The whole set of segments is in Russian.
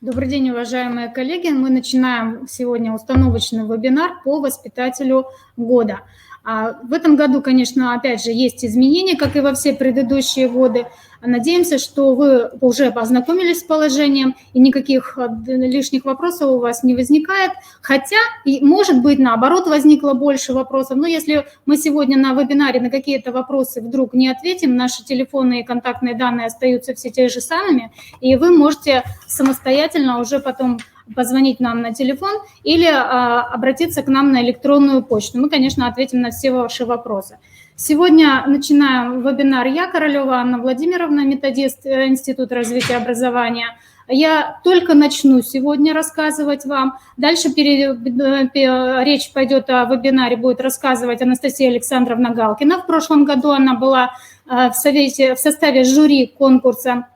Добрый день, уважаемые коллеги. Мы начинаем сегодня установочный вебинар по воспитателю года. В этом году, конечно, опять же, есть изменения, как и во все предыдущие годы. Надеемся, что вы уже познакомились с положением, и никаких лишних вопросов у вас не возникает. Хотя, может быть, наоборот, возникло больше вопросов. Но если мы сегодня на вебинаре на какие-то вопросы вдруг не ответим, наши телефонные и контактные данные остаются все те же самыми, и вы можете самостоятельно уже потом позвонить нам на телефон или обратиться к нам на электронную почту. Мы, конечно, ответим на все ваши вопросы. Сегодня начинаем вебинар я, Королева Анна Владимировна, методист Института развития образования. Я только начну сегодня рассказывать вам. Дальше речь пойдет о вебинаре, будет рассказывать Анастасия Александровна Галкина. В прошлом году она была в составе жюри конкурса.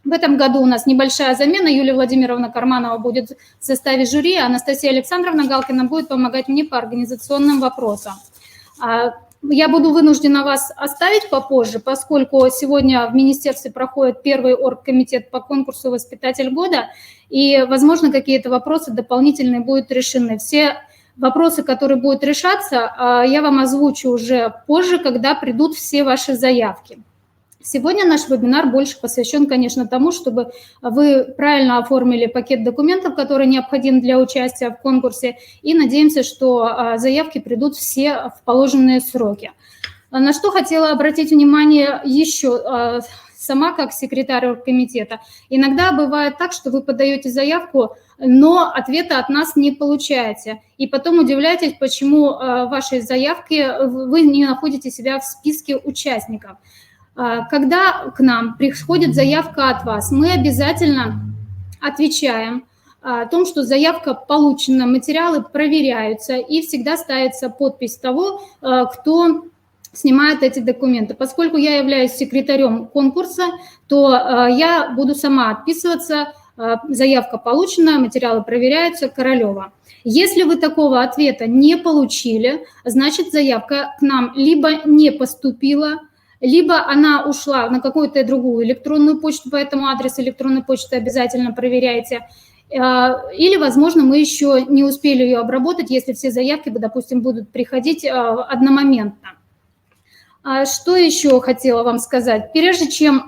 В этом году у нас небольшая замена. Юлия Владимировна Карманова будет в составе жюри, а Анастасия Александровна Галкина будет помогать мне по организационным вопросам. Я буду вынуждена вас оставить попозже, поскольку сегодня в министерстве проходит первый оргкомитет по конкурсу «Воспитатель года», и, возможно, какие-то вопросы дополнительные будут решены. Все вопросы, которые будут решаться, я вам озвучу уже позже, когда придут все ваши заявки. Сегодня наш вебинар больше посвящен, конечно, тому, чтобы вы правильно оформили пакет документов, который необходим для участия в конкурсе, и надеемся, что заявки придут все в положенные сроки. На что хотела обратить внимание еще сама как секретарь оргкомитета. Иногда бывает так, что вы подаете заявку, но ответа от нас не получаете. И потом удивляетесь, почему вашей заявки вы не находите себя в списке участников. Когда к нам приходит заявка от вас, мы обязательно отвечаем о том, что заявка получена, материалы проверяются, и всегда ставится подпись того, кто снимает эти документы. Поскольку я являюсь секретарем конкурса, то я буду сама отписываться, заявка получена, материалы проверяются, Королева. Если вы такого ответа не получили, значит, заявка к нам либо не поступила, либо она ушла на какую-то другую электронную почту, поэтому адрес электронной почты обязательно проверяйте. Или, возможно, мы еще не успели ее обработать, если все заявки, допустим, будут приходить одномоментно. Что еще хотела вам сказать? Прежде чем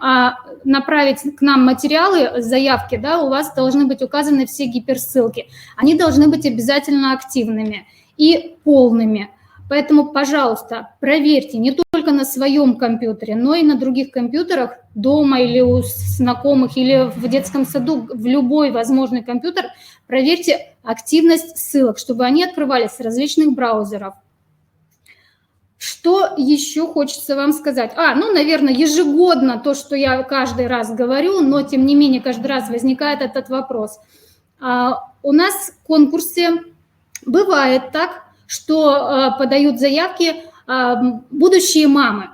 направить к нам материалы, заявки, да, у вас должны быть указаны все гиперссылки. Они должны быть обязательно активными и полными. Поэтому, пожалуйста, проверьте не только на своем компьютере, но и на других компьютерах дома или у знакомых, или в детском саду, в любой возможный компьютер. Проверьте активность ссылок, чтобы они открывались с различных браузеров. Что еще хочется вам сказать? Наверное, ежегодно то, что я каждый раз говорю, но тем не менее каждый раз возникает этот вопрос. У нас в конкурсе бывает так, что подают заявки будущие мамы.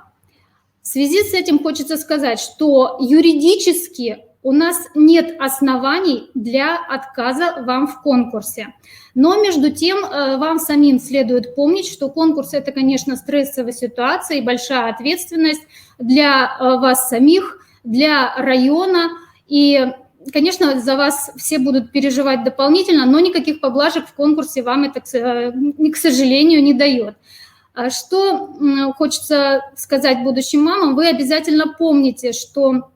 В связи с этим хочется сказать, что юридически у нас нет оснований для отказа вам в конкурсе. Но между тем вам самим следует помнить, что конкурс – это, конечно, стрессовая ситуация и большая ответственность для вас самих, для района. И, конечно, за вас все будут переживать дополнительно, но никаких поблажек в конкурсе вам это, к сожалению, не дает. Что хочется сказать будущим мамам? Вы обязательно помните, что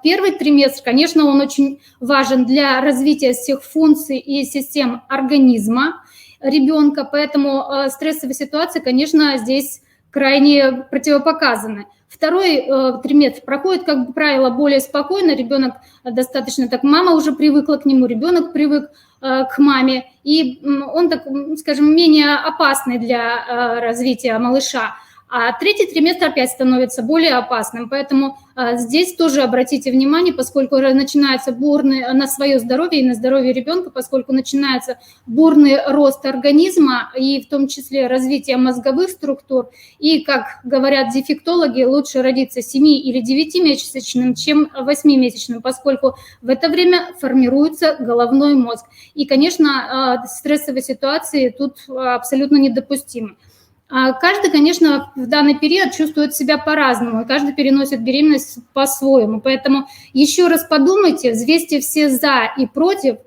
первый триместр, конечно, он очень важен для развития всех функций и систем организма ребенка, поэтому стрессовые ситуации, конечно, здесь крайне противопоказаны. Второй триместр проходит, как правило, более спокойно, ребенок достаточно так, мама уже привыкла к нему, ребенок привык к маме, и он, так, скажем, менее опасный для развития малыша. А третий триместр опять становится более опасным, поэтому здесь тоже обратите внимание, поскольку начинается бурный на свое здоровье и на здоровье ребенка, поскольку начинается бурный рост организма и в том числе развитие мозговых структур. И, как говорят дефектологи, лучше родиться 7 или 9-месячным, чем 8-месячным, поскольку в это время формируется головной мозг. И, конечно, стрессовые ситуации тут абсолютно недопустимы. Каждый, конечно, в данный период чувствует себя по-разному, и каждый переносит беременность по-своему. Поэтому еще раз подумайте, взвесьте все «за» и «против».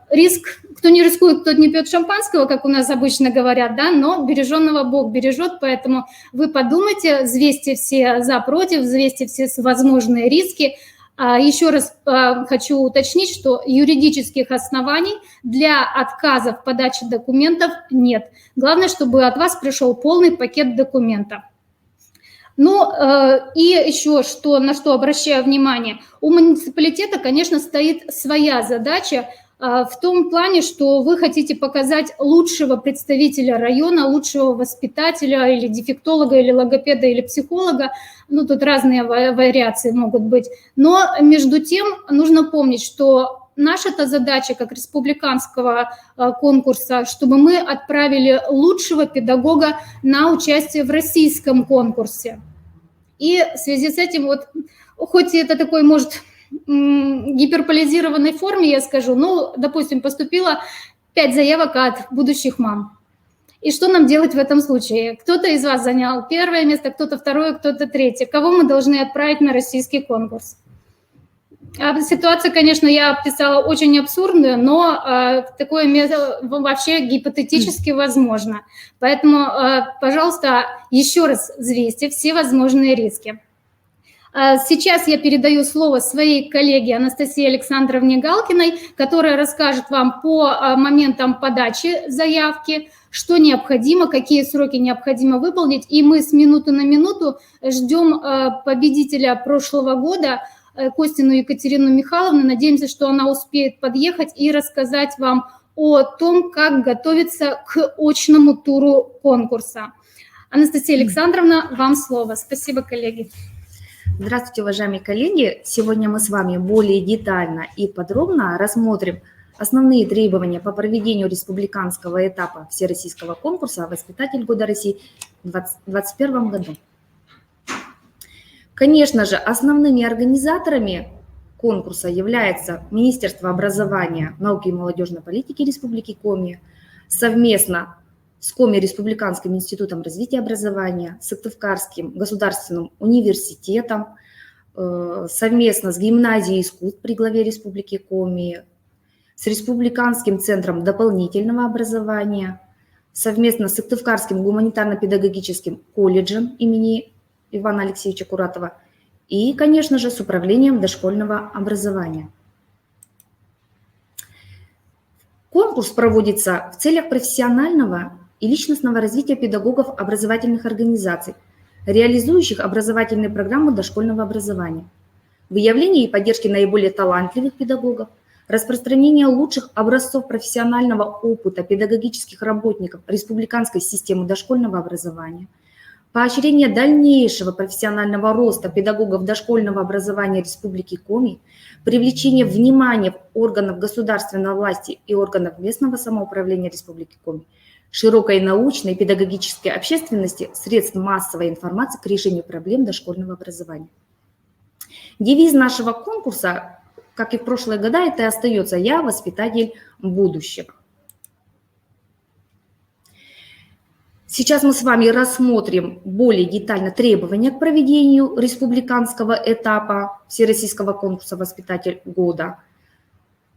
Риск, кто не рискует, тот не пьет шампанского, как у нас обычно говорят, да, но береженного Бог бережет, поэтому вы подумайте, взвесьте все «за», «против», взвесьте все возможные риски. Еще раз хочу уточнить, что юридических оснований для отказа в подаче документов нет. Главное, чтобы от вас пришел полный пакет документов. Ну и еще на что обращаю внимание. У муниципалитета, конечно, стоит своя задача в том плане, что вы хотите показать лучшего представителя района, лучшего воспитателя или дефектолога, или логопеда, или психолога. Ну, тут разные вариации могут быть. Но между тем нужно помнить, что наша-то задача как республиканского конкурса, чтобы мы отправили лучшего педагога на участие в российском конкурсе. И в связи с этим, вот, хоть это такой, может, гиперполизированной форме, я скажу, ну, допустим, поступило 5 заявок от будущих мам. И что нам делать в этом случае? Кто-то из вас занял первое место, кто-то второе, кто-то третье. Кого мы должны отправить на российский конкурс? Ситуация, конечно, я описала очень абсурдную, но такое вообще гипотетически возможно. Поэтому, пожалуйста, еще раз взвесьте все возможные риски. Сейчас я передаю слово своей коллеге Анастасии Александровне Галкиной, которая расскажет вам по моментам подачи заявки, что необходимо, какие сроки необходимо выполнить. И мы с минуты на минуту ждем победителя прошлого года, Костину Екатерину Михайловну. Надеемся, что она успеет подъехать и рассказать вам о том, как готовиться к очному туру конкурса. Анастасия Александровна, вам слово. Спасибо, коллеги. Здравствуйте, уважаемые коллеги! Сегодня мы с вами более детально и подробно рассмотрим основные требования по проведению республиканского этапа всероссийского конкурса «Воспитатель года России» в 2021 году. Конечно же, основными организаторами конкурса является Министерство образования, науки и молодежной политики Республики Коми совместно с Коми Республиканским институтом развития образования, Сыктывкарским государственным университетом, совместно с гимназией искусств при главе Республики Коми, с Республиканским центром дополнительного образования, совместно с Сыктывкарским гуманитарно-педагогическим колледжем имени Ивана Алексеевича Куратова и, конечно же, с управлением дошкольного образования. Конкурс проводится в целях профессионального и личностного развития педагогов образовательных организаций, реализующих образовательные программы дошкольного образования, выявления и поддержки наиболее талантливых педагогов, распространения лучших образцов профессионального опыта педагогических работников республиканской системы дошкольного образования, поощрение дальнейшего профессионального роста педагогов дошкольного образования Республики Коми, привлечение внимания органов государственной власти и органов местного самоуправления Республики Коми, широкой научной и педагогической общественности, средств массовой информации к решению проблем дошкольного образования. Девиз нашего конкурса, как и в прошлые года, это и остается «Я воспитатель будущего». Сейчас мы с вами рассмотрим более детально требования к проведению республиканского этапа всероссийского конкурса «Воспитатель года».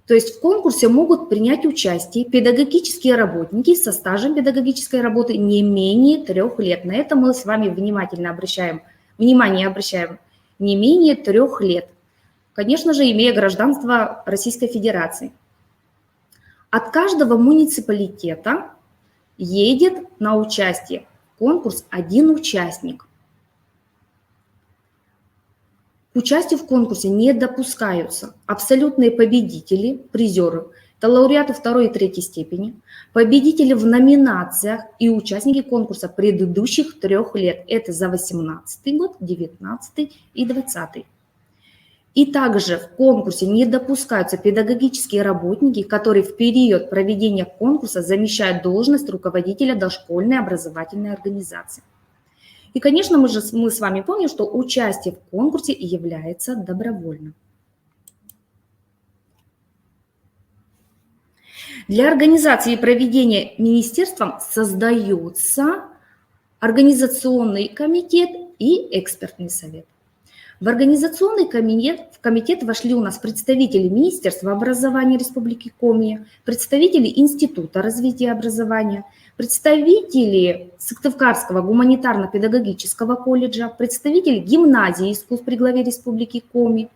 То есть в конкурсе могут принять участие педагогические работники со стажем педагогической работы не менее 3 лет. На это мы с вами внимание обращаем не менее 3 лет. Конечно же, имея гражданство Российской Федерации. От каждого муниципалитета едет на участие в конкурс 1 участник. К участию в конкурсе не допускаются абсолютные победители, призеры, это лауреаты 2 и 3 степени, победители в номинациях и участники конкурса предыдущих 3 лет. Это за 2018 год, 2019 и 2020. И также в конкурсе не допускаются педагогические работники, которые в период проведения конкурса замещают должность руководителя дошкольной образовательной организации. И, конечно, мы с вами помним, что участие в конкурсе является добровольным. Для организации и проведения министерством создается организационный комитет и экспертный совет. В организационный комитет вошли у нас представители Министерства образования Республики Коми, представители Института развития образования, представители Сыктывкарского гуманитарно-педагогического колледжа, представители гимназии искусств при главе Республики Коми,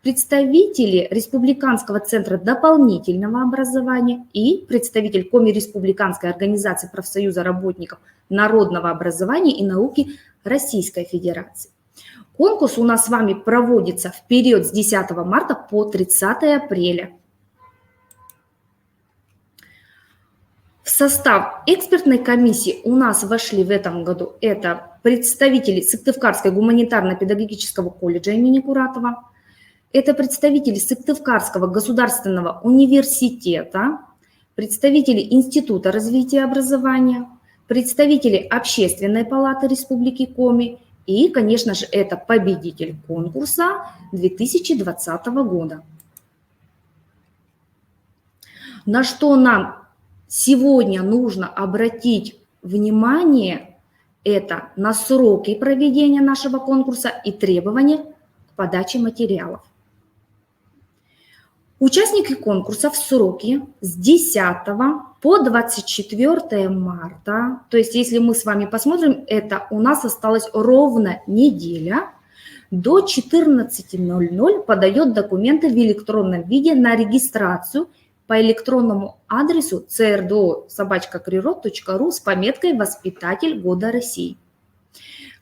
представители Республиканского центра дополнительного образования и представитель Коми Республиканской организации профсоюза работников народного образования и науки Российской Федерации. Конкурс у нас с вами проводится в период с 10 марта по 30 апреля. В состав экспертной комиссии у нас вошли в этом году это представители Сыктывкарской гуманитарно-педагогического колледжа имени Куратова, это представители Сыктывкарского государственного университета, представители Института развития образования, представители Общественной палаты Республики Коми и, конечно же, это победитель конкурса 2020 года. На что нам сегодня нужно обратить внимание, это на сроки проведения нашего конкурса и требования к подаче материалов. Участники конкурса в сроки с 10 по 24 марта, то есть если мы с вами посмотрим, это у нас осталась ровно неделя, до 14:00 подает документы в электронном виде на регистрацию по электронному адресу crdo@krirot.ru с пометкой «Воспитатель года России».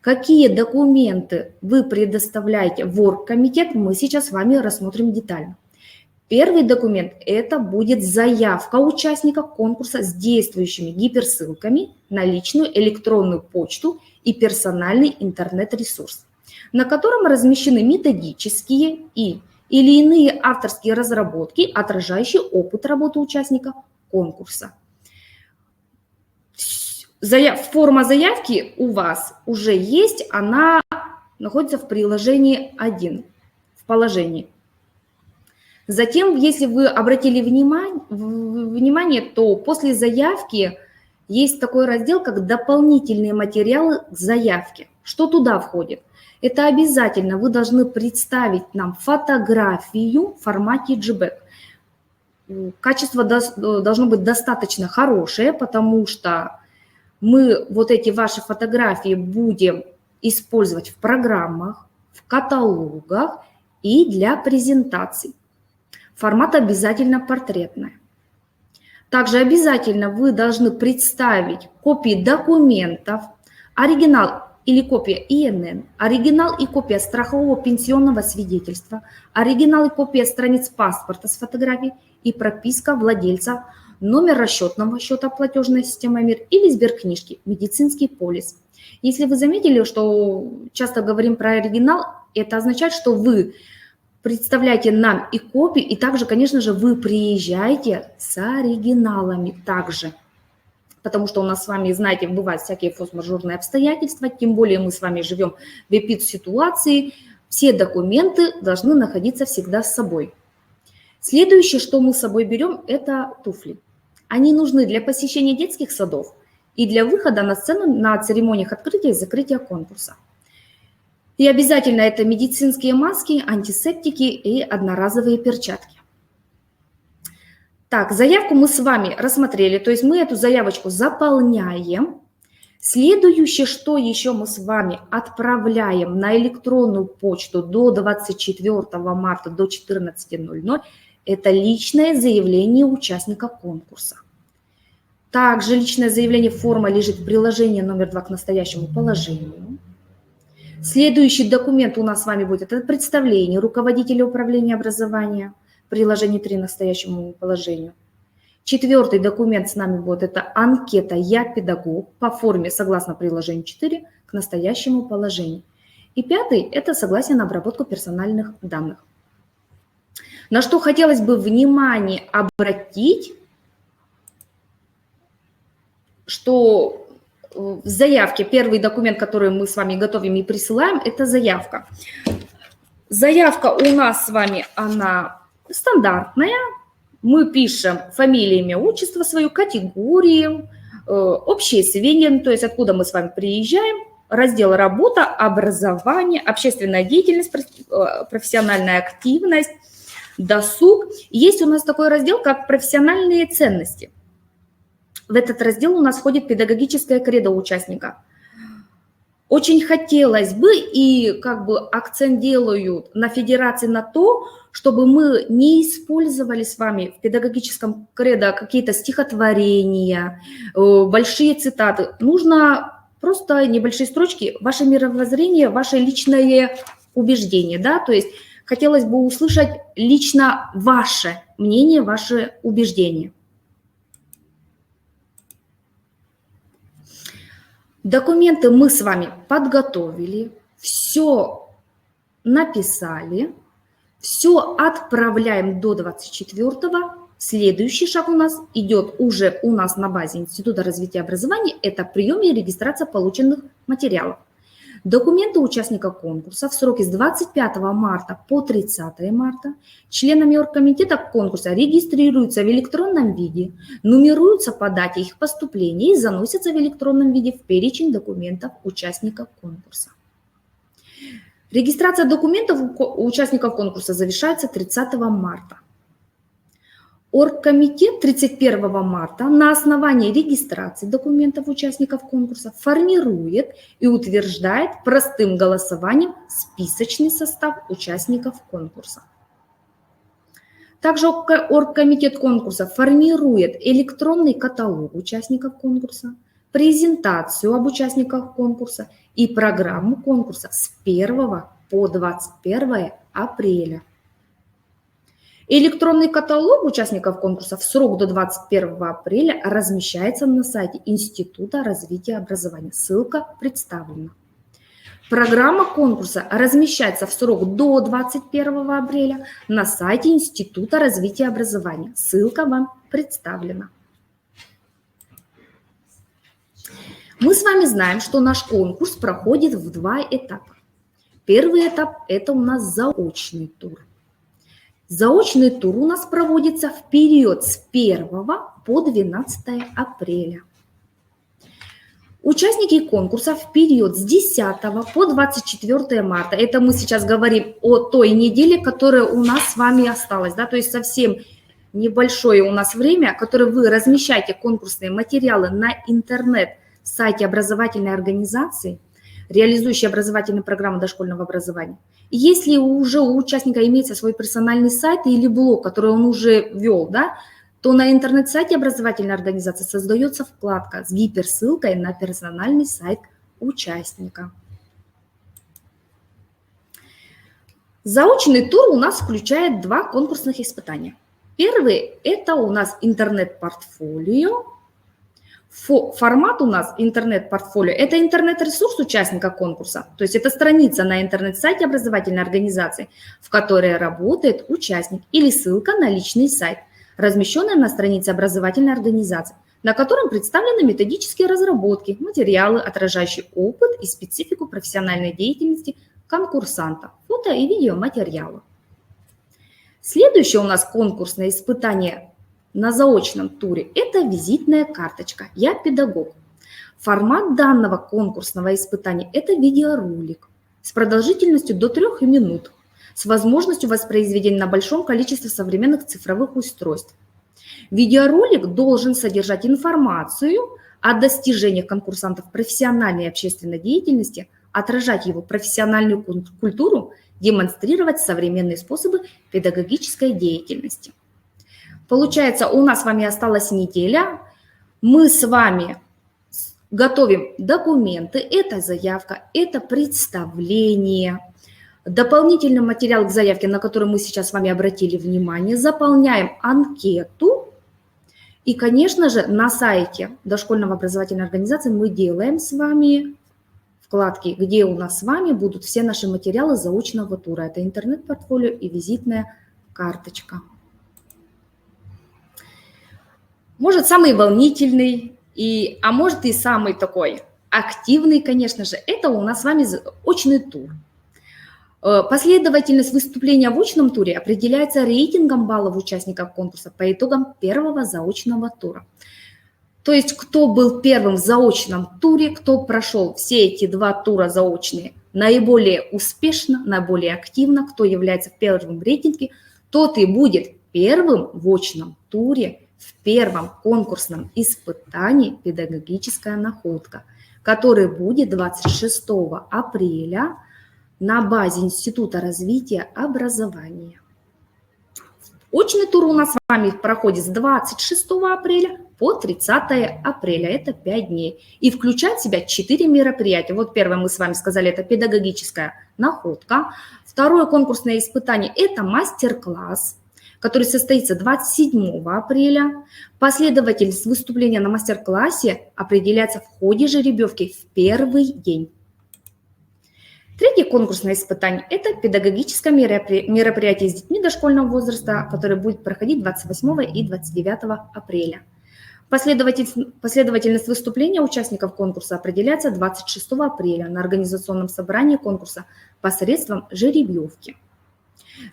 Какие документы вы предоставляете в оргкомитет, мы сейчас с вами рассмотрим детально. Первый документ – это будет заявка участника конкурса с действующими гиперссылками на личную электронную почту и персональный интернет-ресурс, на котором размещены методические или иные авторские разработки, отражающие опыт работы участника конкурса. Форма заявки у вас уже есть, она находится в приложении 1, в положении. Затем, если вы обратили внимание, то после заявки есть такой раздел, как дополнительные материалы к заявке. Что туда входит? Это обязательно вы должны представить нам фотографию в формате JPEG. Качество должно быть достаточно хорошее, потому что мы вот эти ваши фотографии будем использовать в программах, в каталогах и для презентаций. Формат обязательно портретный. Также обязательно вы должны представить копии документов, оригинал или копия ИНН, оригинал и копия страхового пенсионного свидетельства, оригинал и копия страниц паспорта с фотографией и прописка владельца, номер расчетного счета платежной системы МИР или сберкнижки, медицинский полис. Если вы заметили, что часто говорим про оригинал, это означает, что вы представляйте нам и копии, и также, конечно же, вы приезжаете с оригиналами также. Потому что у нас с вами, знаете, бывают всякие форс-мажорные обстоятельства, тем более мы с вами живем в эпид-ситуации, все документы должны находиться всегда с собой. Следующее, что мы с собой берем, это туфли. Они нужны для посещения детских садов и для выхода на сцену на церемониях открытия и закрытия конкурса. И обязательно это медицинские маски, антисептики и одноразовые перчатки. Так, заявку мы с вами рассмотрели, то есть мы эту заявочку заполняем. Следующее, что еще мы с вами отправляем на электронную почту до 24 марта до 14:00, это личное заявление участника конкурса. Также личное заявление форма лежит в приложении номер 2 к настоящему положению. Следующий документ у нас с вами будет это представление руководителя управления образования, приложение 3 к настоящему положению. Четвертый документ с нами будет это анкета «Я педагог» по форме согласно приложению 4 к настоящему положению. И пятый – это согласие на обработку персональных данных. На что хотелось бы внимание обратить, что в заявке первый документ, который мы с вами готовим и присылаем, это заявка. Заявка у нас с вами, она стандартная. Мы пишем фамилию, имя, отчество, свою категорию, общие сведения, то есть откуда мы с вами приезжаем, раздел «Работа», «Образование», «Общественная деятельность», «Профессиональная активность», «Досуг». Есть у нас такой раздел, как «Профессиональные ценности». В этот раздел у нас входит педагогическое кредо участника. Очень хотелось бы, и как бы акцент делают на федерации на то, чтобы мы не использовали с вами в педагогическом кредо какие-то стихотворения, большие цитаты. Нужно просто небольшие строчки, ваше мировоззрение, ваше личное убеждение, да, то есть хотелось бы услышать лично ваше мнение, ваше убеждение. Документы мы с вами подготовили, все написали, все отправляем до 24-го. Следующий шаг у нас идет уже у нас на базе Института развития образования, это прием и регистрация полученных материалов. Документы участника конкурса в сроки с 25 марта по 30 марта членами оргкомитета конкурса регистрируются в электронном виде, нумеруются по дате их поступления и заносятся в электронном виде в перечень документов участников конкурса. Регистрация документов у участников конкурса завершается 30 марта. Оргкомитет 31 марта на основании регистрации документов участников конкурса формирует и утверждает простым голосованием списочный состав участников конкурса. Также оргкомитет конкурса формирует электронный каталог участников конкурса, презентацию об участниках конкурса и программу конкурса с 1 по 21 апреля. Электронный каталог участников конкурса в срок до 21 апреля размещается на сайте Института развития образования. Ссылка представлена. Программа конкурса размещается в срок до 21 апреля на сайте Института развития образования. Ссылка вам представлена. Мы с вами знаем, что наш конкурс проходит в 2 этапа. Первый этап – это у нас заочный тур. Заочный тур у нас проводится в период с 1 по 12 апреля. Участники конкурса в период с 10 по 24 марта, это мы сейчас говорим о той неделе, которая у нас с вами осталась, да, то есть совсем небольшое у нас время, которое вы размещаете конкурсные материалы на интернет-сайте образовательной организации, реализующей образовательную программу дошкольного образования. И если уже у участника имеется свой персональный сайт или блог, который он уже вел, да, то на интернет-сайте образовательной организации создается вкладка с гиперссылкой на персональный сайт участника. Заочный тур у нас включает 2 конкурсных испытания. Первый – это у нас интернет-портфолио. Формат у нас интернет-портфолио – это интернет-ресурс участника конкурса, то есть это страница на интернет-сайте образовательной организации, в которой работает участник, или ссылка на личный сайт, размещенная на странице образовательной организации, на котором представлены методические разработки, материалы, отражающие опыт и специфику профессиональной деятельности конкурсанта, фото и видеоматериалы. Следующее у нас конкурсное испытание на заочном туре – это визитная карточка «Я педагог». Формат данного конкурсного испытания – это видеоролик с продолжительностью до 3 минут, с возможностью воспроизведения на большом количестве современных цифровых устройств. Видеоролик должен содержать информацию о достижениях конкурсантов профессиональной и общественной деятельности, отражать его профессиональную культуру, демонстрировать современные способы педагогической деятельности. Получается, у нас с вами осталась неделя, мы с вами готовим документы, это заявка, это представление, дополнительный материал к заявке, на который мы сейчас с вами обратили внимание, заполняем анкету и, конечно же, на сайте дошкольного образовательной организации мы делаем с вами вкладки, где у нас с вами будут все наши материалы заочного тура, это интернет-портфолио и визитная карточка. Может, самый волнительный, а может и самый такой активный, конечно же, это у нас с вами очный тур. Последовательность выступления в очном туре определяется рейтингом баллов участников конкурса по итогам первого заочного тура. То есть кто был первым в заочном туре, кто прошел все эти 2 тура заочные наиболее успешно, наиболее активно, кто является первым в рейтинге, тот и будет первым в очном туре в первом конкурсном испытании «Педагогическая находка», который будет 26 апреля на базе Института развития образования. Очный тур у нас с вами проходит с 26 апреля по 30 апреля, это 5 дней, и включает в себя 4 мероприятия. Вот первое мы с вами сказали, это педагогическая находка. Второе конкурсное испытание – это мастер-класс, который состоится 27 апреля. Последовательность выступления на мастер-классе определяется в ходе жеребьевки в первый день. Третье конкурсное испытание – это педагогическое мероприятие с детьми дошкольного возраста, которое будет проходить 28 и 29 апреля. Последовательность выступления участников конкурса определяется 26 апреля на организационном собрании конкурса посредством жеребьевки.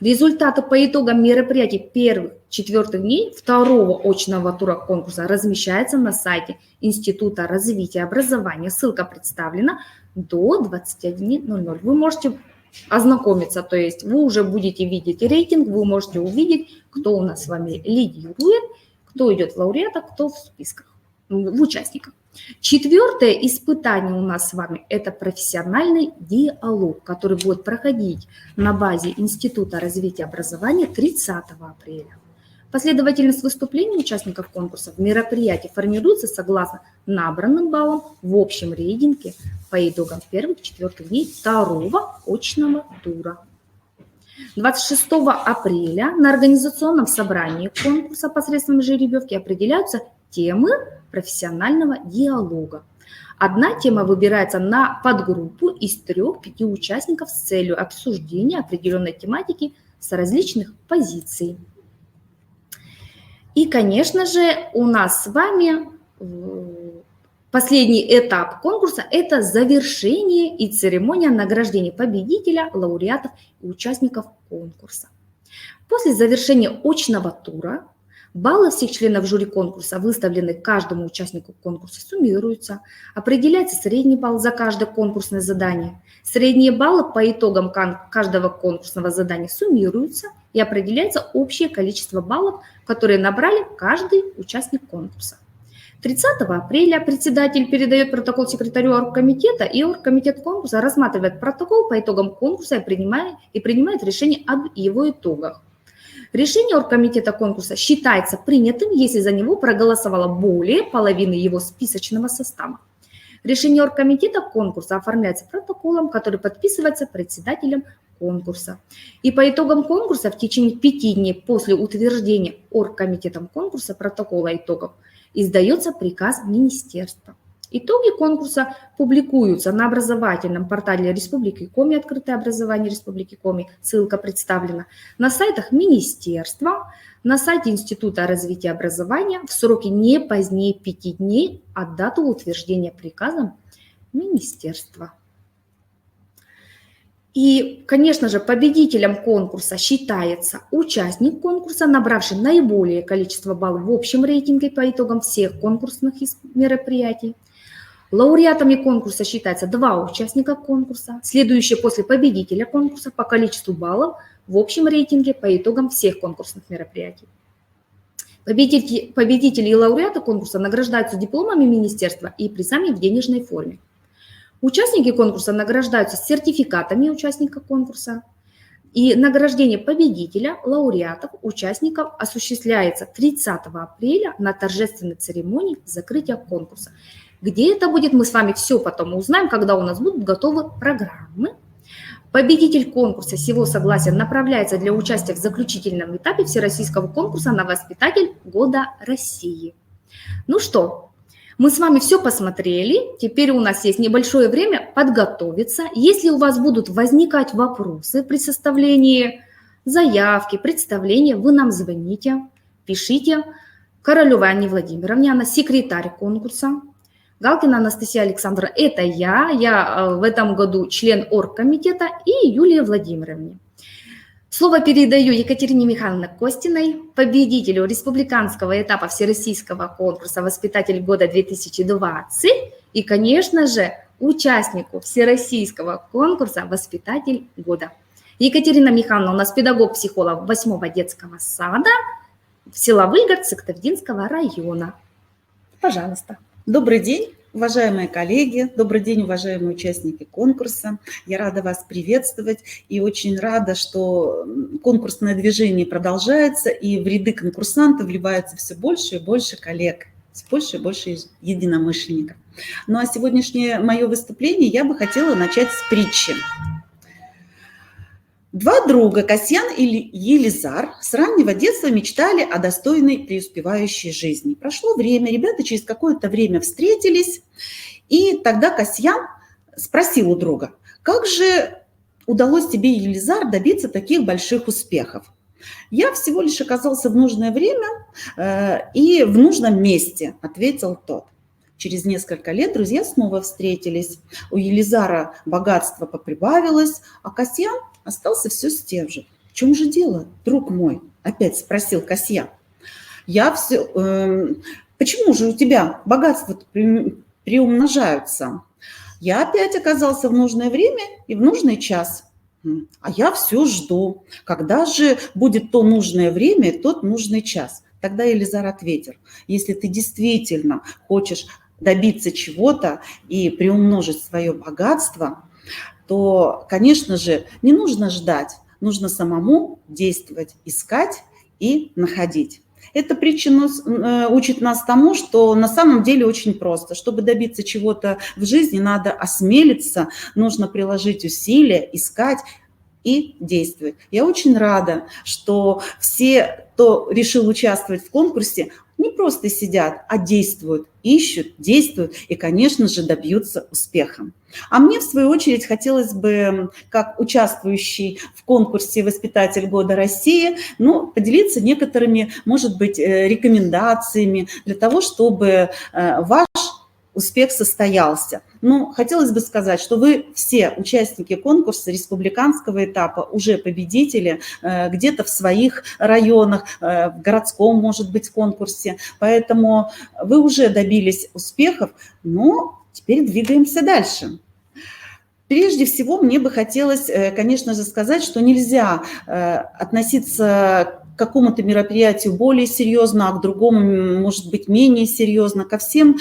Результаты по итогам мероприятий первых 4 дней второго очного тура конкурса размещаются на сайте Института развития образования. Ссылка представлена до 21:00. Вы можете ознакомиться, то есть вы уже будете видеть рейтинг, вы можете увидеть, кто у нас с вами лидирует, кто идет в лауреата, кто в списках, в участниках. Четвертое испытание у нас с вами – это профессиональный диалог, который будет проходить на базе Института развития образования 30 апреля. Последовательность выступлений участников конкурса в мероприятии формируется согласно набранным баллам в общем рейтинге по итогам первых 4 дней второго очного тура. 26 апреля на организационном собрании конкурса посредством жеребьевки определяются темы профессионального диалога. Одна тема выбирается на подгруппу из 3-5 участников с целью обсуждения определенной тематики с различных позиций. И, конечно же, у нас с вами последний этап конкурса – это завершение и церемония награждения победителя, лауреатов и участников конкурса. После завершения очного тура баллы всех членов жюри конкурса, выставленные каждому участнику конкурса, суммируются, определяется средний балл за каждое конкурсное задание. Средние баллы по итогам каждого конкурсного задания суммируются и определяется общее количество баллов, которые набрали каждый участник конкурса. 30 апреля председатель передает протокол секретарю оргкомитета, и оргкомитет конкурса рассматривает протокол по итогам конкурса и принимает решение об его итогах. Решение оргкомитета конкурса считается принятым, если за него проголосовало более половины его списочного состава. Решение оргкомитета конкурса оформляется протоколом, который подписывается председателем конкурса. И по итогам конкурса в течение 5 дней после утверждения оргкомитетом конкурса протокола итогов издается приказ министерства. Итоги конкурса публикуются на образовательном портале Республики Коми, открытое образование Республики Коми, ссылка представлена, на сайтах министерства, на сайте Института развития образования в сроки не позднее 5 дней от даты утверждения приказом министерства. И, конечно же, победителем конкурса считается участник конкурса, набравший наиболее количество баллов в общем рейтинге по итогам всех конкурсных мероприятий. Лауреатами конкурса считаются 2 участника конкурса, следующие после победителя конкурса по количеству баллов в общем рейтинге по итогам всех конкурсных мероприятий. Победители и лауреаты конкурса награждаются дипломами министерства и призами в денежной форме. Участники конкурса награждаются сертификатами участника конкурса. И награждение победителя, лауреатов, участников осуществляется 30 апреля на торжественной церемонии закрытия конкурса. Где это будет, мы с вами все потом узнаем, когда у нас будут готовы программы. Победитель конкурса с его согласия направляется для участия в заключительном этапе Всероссийского конкурса на «Воспитатель года России». Ну что, мы с вами все посмотрели, теперь у нас есть небольшое время подготовиться. Если у вас будут возникать вопросы при составлении заявки, представления, вы нам звоните, пишите. Королевой Анне Владимировне, она секретарь конкурса. Галкина Анастасия Александровна, это я в этом году член оргкомитета, и Юлии Владимировне. Слово передаю Екатерине Михайловне Костиной, победителю республиканского этапа Всероссийского конкурса «Воспитатель года 2020» и, конечно же, участнику Всероссийского конкурса «Воспитатель года». Екатерина Михайловна у нас педагог-психолог 8-го детского сада села Выльгород Сыктывдинского района. Пожалуйста. Добрый день, уважаемые коллеги, добрый день, уважаемые участники конкурса. Я рада вас приветствовать и очень рада, что конкурсное движение продолжается, и в ряды конкурсантов вливается все больше и больше коллег, все больше и больше единомышленников. Ну а сегодняшнее мое выступление я бы хотела начать с притчи. Два друга, Касьян и Елизар, с раннего детства мечтали о достойной преуспевающей жизни. Прошло время, ребята через какое-то время встретились, и тогда Касьян спросил у друга: «Как же удалось тебе, Елизар, добиться таких больших успехов?» «Я всего лишь оказался в нужное время и в нужном месте», – ответил тот. Через несколько лет друзья снова встретились. У Елизара богатство поприбавилось, а Касьян остался все с тем же. «В чем же дело, друг мой?» – опять спросил Касьян. «Почему же у тебя богатства приумножаются?» «Я опять оказался в нужное время и в нужный час. А я все жду. Когда же будет то нужное время и тот нужный час?» Тогда Елизар ответил: «Если ты действительно хочешь добиться чего-то и приумножить свое богатство, то, конечно же, не нужно ждать, нужно самому действовать, искать и находить». Эта притча учит нас тому, что на самом деле очень просто. Чтобы добиться чего-то в жизни, надо осмелиться, нужно приложить усилия, искать и действовать. Я очень рада, что все, кто решил участвовать в конкурсе, не просто сидят, а действуют, ищут, действуют и, конечно же, добьются успеха. А мне, в свою очередь, хотелось бы, как участвующий в конкурсе «Воспитатель года России», поделиться некоторыми, может быть, рекомендациями для того, чтобы ваш успех состоялся. Хотелось бы сказать, что вы все участники конкурса республиканского этапа, уже победители где-то в своих районах, в городском, может быть, конкурсе. Поэтому вы уже добились успехов, но теперь двигаемся дальше. Прежде всего, мне бы хотелось, конечно же, сказать, что нельзя относиться к какому-то мероприятию более серьезно, а к другому, может быть, менее серьезно. Ко всем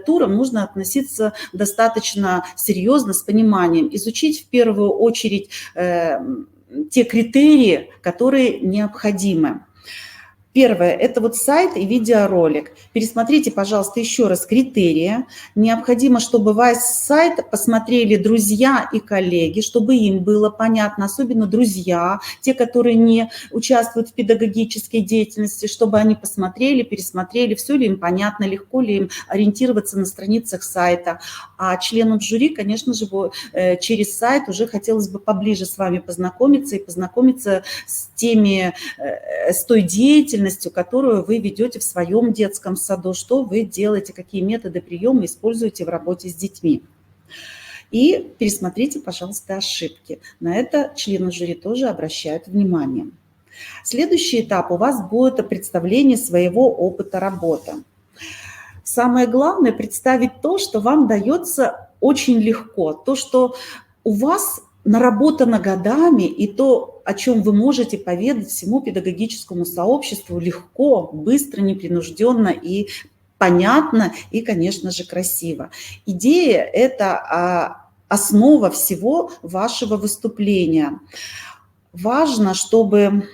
турам нужно относиться достаточно серьезно, с пониманием, изучить в первую очередь те критерии, которые необходимы. Первое – это сайт и видеоролик. Пересмотрите, пожалуйста, еще раз критерии. Необходимо, чтобы ваш сайт посмотрели друзья и коллеги, чтобы им было понятно, особенно друзья, те, которые не участвуют в педагогической деятельности, чтобы они посмотрели, пересмотрели, все ли им понятно, легко ли им ориентироваться на страницах сайта. А членам жюри, конечно же, через сайт уже хотелось бы поближе с вами познакомиться и познакомиться с той деятельностью, которую вы ведете в своем детском саду, что вы делаете, какие методы приема используете в работе с детьми. И пересмотрите, пожалуйста, ошибки. На это члены жюри тоже обращают внимание. Следующий этап у вас будет представление своего опыта работы. Самое главное – представить то, что вам дается очень легко, то, что у вас наработано годами, и то, о чем вы можете поведать всему педагогическому сообществу легко, быстро, непринужденно и понятно, и, конечно же, красиво. Идея – это основа всего вашего выступления. Важно, чтобы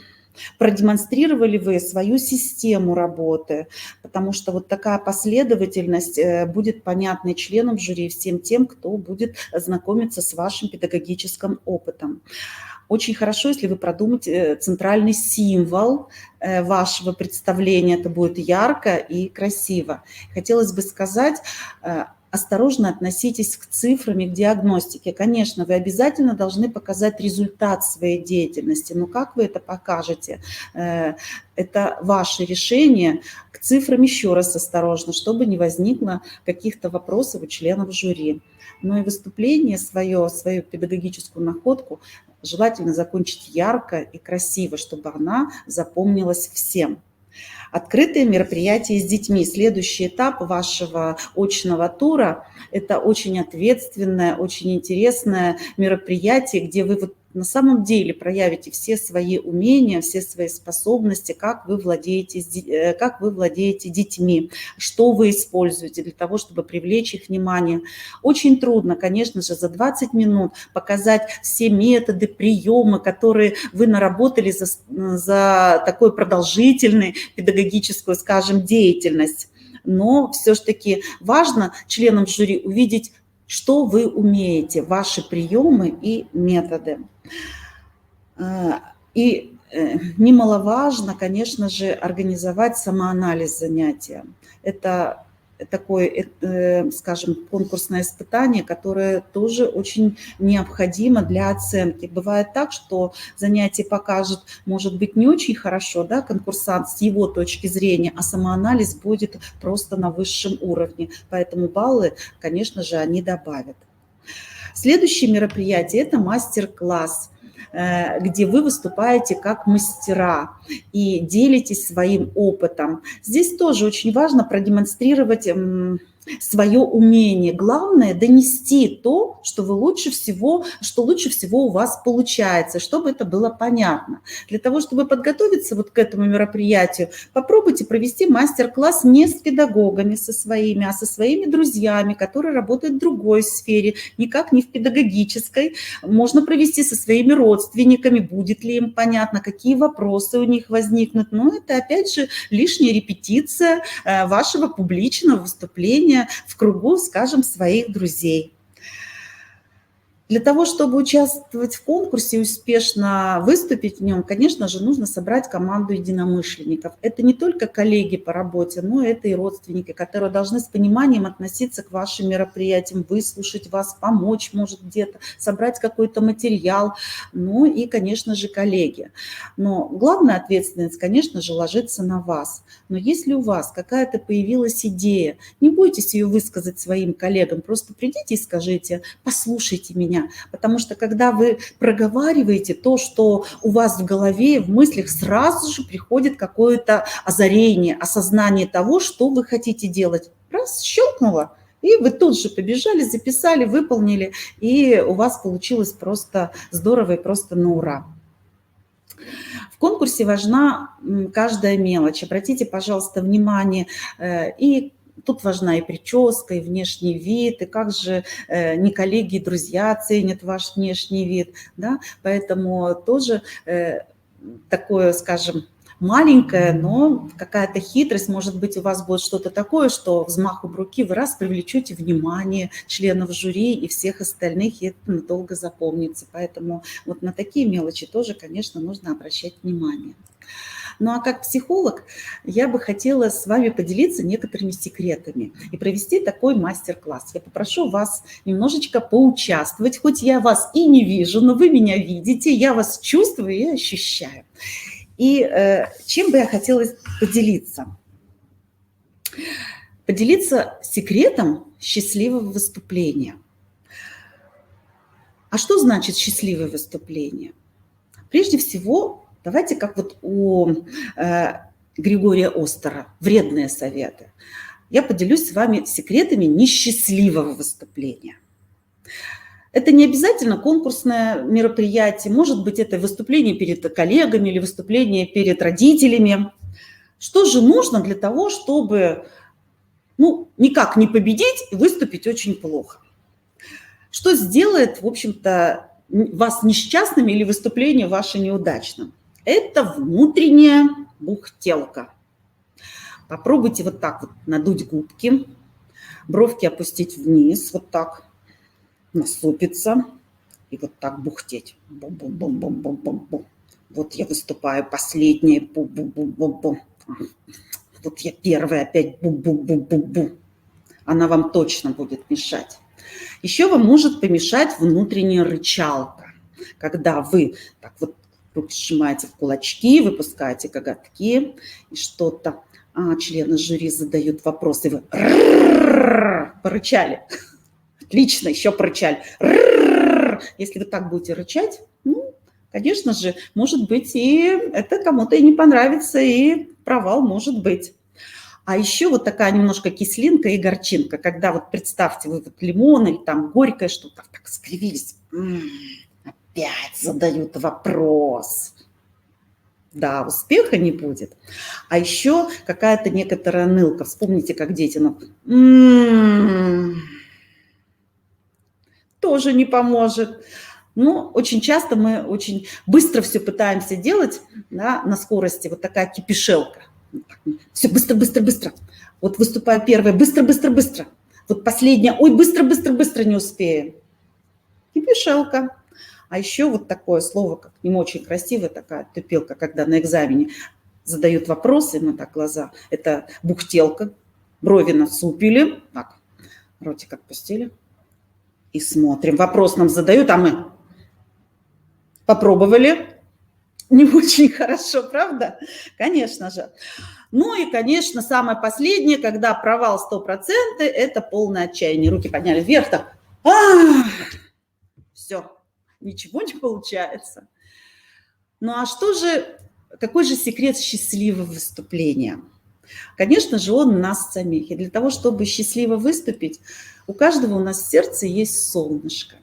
продемонстрировали вы свою систему работы, потому что такая последовательность будет понятна членам жюри, всем тем, кто будет знакомиться с вашим педагогическим опытом. Очень хорошо, если вы продумаете центральный символ вашего представления, это будет ярко и красиво. Хотелось бы сказать, осторожно относитесь к цифрам и к диагностике. Конечно, вы обязательно должны показать результат своей деятельности, но как вы это покажете? Это ваше решение. К цифрам еще раз осторожно, чтобы не возникло каких-то вопросов у членов жюри. Но и выступление свою педагогическую находку желательно закончить ярко и красиво, чтобы она запомнилась всем. Открытые мероприятия с детьми. Следующий этап вашего очного тура – это очень ответственное, очень интересное мероприятие, где вы на самом деле проявите все свои умения, все свои способности, как вы владеете детьми, что вы используете для того, чтобы привлечь их внимание. Очень трудно, конечно же, за 20 минут показать все методы, приемы, которые вы наработали за такой продолжительный педагогическую, скажем, деятельность. Но все-таки важно членам жюри увидеть, что вы умеете, ваши приемы и методы. И немаловажно, конечно же, организовать самоанализ занятия. Это такое, скажем, конкурсное испытание, которое тоже очень необходимо для оценки. Бывает так, что занятие покажет, может быть, не очень хорошо, да, конкурсант с его точки зрения, а самоанализ будет просто на высшем уровне. Поэтому баллы, конечно же, они добавят. Следующее мероприятие – это мастер-класс, где вы выступаете как мастера и делитесь своим опытом. Здесь тоже очень важно продемонстрировать свое умение. Главное – донести то, что лучше всего у вас получается, чтобы это было понятно. Для того, чтобы подготовиться вот к этому мероприятию, попробуйте провести мастер-класс не с педагогами со своими, а со своими друзьями, которые работают в другой сфере, никак не в педагогической. Можно провести со своими родственниками, будет ли им понятно, какие вопросы у них возникнут. Но это, опять же, лишняя репетиция вашего публичного выступления в кругу, скажем, своих друзей. Для того, чтобы участвовать в конкурсе и успешно выступить в нем, конечно же, нужно собрать команду единомышленников. Это не только коллеги по работе, но это и родственники, которые должны с пониманием относиться к вашим мероприятиям, выслушать вас, помочь, может, где-то, собрать какой-то материал, ну и, конечно же, коллеги. Но главная ответственность, конечно же, ложится на вас. Но если у вас какая-то появилась идея, не бойтесь ее высказать своим коллегам, просто придите и скажите: послушайте меня. Потому что когда вы проговариваете то, что у вас в голове, в мыслях, сразу же приходит какое-то озарение, осознание того, что вы хотите делать. Раз, щелкнуло, и вы тут же побежали, записали, выполнили, и у вас получилось просто здорово и просто на ура. В конкурсе важна каждая мелочь. Обратите, пожалуйста, внимание, и тут важна и прическа, и внешний вид, и как же не коллеги и друзья оценят ваш внешний вид, да? Поэтому тоже такое, скажем, маленькая, но какая-то хитрость, может быть, у вас будет что-то такое, что взмахом руки вы раз привлечете внимание членов жюри и всех остальных, и это надолго запомнится. Поэтому вот на такие мелочи тоже, конечно, нужно обращать внимание. Ну а как психолог я бы хотела с вами поделиться некоторыми секретами и провести такой мастер-класс. Я попрошу вас немножечко поучаствовать, хоть я вас и не вижу, но вы меня видите, я вас чувствую и ощущаю. И чем бы я хотела поделиться? Поделиться секретом счастливого выступления. А что значит счастливое выступление? Прежде всего, давайте как вот у Григория Остера, вредные советы. Я поделюсь с вами секретами несчастливого выступления. Это не обязательно конкурсное мероприятие, может быть, это выступление перед коллегами или выступление перед родителями. Что же нужно для того, чтобы никак не победить и выступить очень плохо? Что сделает, в общем-то, вас несчастным или выступление ваше неудачным? Это внутренняя бухтелка. Попробуйте вот так вот надуть губки, бровки опустить вниз, вот так, насупиться и вот так бухтеть. Бум-бум-бум-бум-бум-бум-бум. Вот я выступаю последняя. Бум-бум-бум-бум-бум. Вот я первая опять. Бум-бум-бум-бум-бум. Она вам точно будет мешать. Еще вам может помешать внутренняя рычалка, когда вы так вот руки сжимаете в кулачки, выпускаете коготки, и что-то члены жюри задают вопросы, и вы порычали. Отлично, еще порычали. Если вы так будете рычать, ну, конечно же, может быть, и это кому-то и не понравится, и провал может быть. А еще вот такая немножко кислинка и горчинка, когда вот представьте, вы вот лимон или там горькое что-то, так скривились, опять задают вопрос. Да, успеха не будет. А еще какая-то некоторая нылка. Вспомните, как дети, тоже не поможет. Но очень часто мы очень быстро все пытаемся делать, да, на скорости. Вот такая кипишелка. Все быстро, быстро, быстро. Вот выступаю первая, быстро, быстро, быстро. Вот последняя, ой, быстро, быстро, быстро не успеем. Кипишелка. А еще вот такое слово, как не очень красивое, такая тупелка, когда на экзамене задают вопросы, мы так глаза, это бухтелка, брови насупили, так, ротик отпустили и смотрим. Вопрос нам задают, а мы попробовали. Не очень хорошо, правда? Конечно же. Ну и, конечно, самое последнее, когда провал 100%, это полное отчаяние. Руки подняли вверх, так, все. Ничего не получается. Ну а что же, какой же секрет счастливого выступления? Конечно же, он в нас самих. И для того, чтобы счастливо выступить, у каждого у нас в сердце есть солнышко.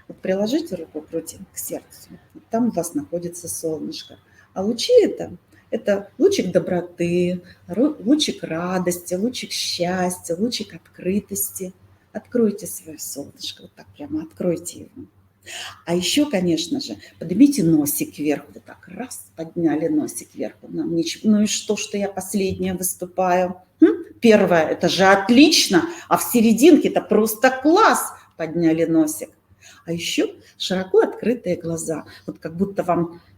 Вот приложите руку к груди, к сердцу. Там у вас находится солнышко. А лучи это лучик доброты, лучик радости, лучик счастья, лучик открытости. Откройте свое солнышко, вот так прямо откройте его. А еще, конечно же, поднимите носик вверх. Вот так, раз, подняли носик вверх. Ну и что я последняя выступаю? Первое, это же отлично, а в серединке это просто класс. Подняли носик. А еще широко открытые глаза. Вот как будто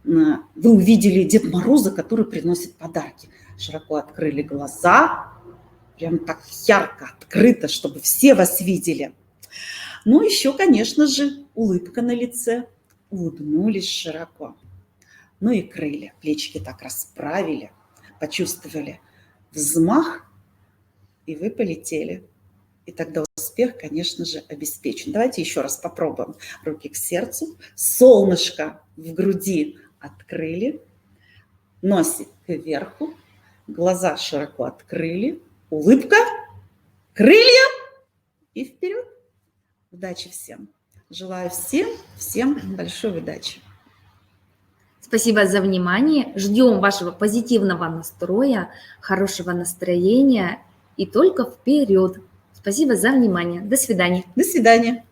вы увидели Деда Мороза, который приносит подарки. Широко открыли глаза, прям так ярко, открыто, чтобы все вас видели. Ну, еще, конечно же, улыбка на лице, улыбнулись широко. Ну и крылья, плечики так расправили, почувствовали взмах, и вы полетели. И тогда успех, конечно же, обеспечен. Давайте еще раз попробуем. Руки к сердцу, солнышко в груди открыли, носик кверху, глаза широко открыли, улыбка, крылья и вперед. Удачи всем. Желаю всем большой удачи. Спасибо за внимание. Ждем вашего позитивного настроя, хорошего настроения и только вперед. Спасибо за внимание. До свидания. До свидания.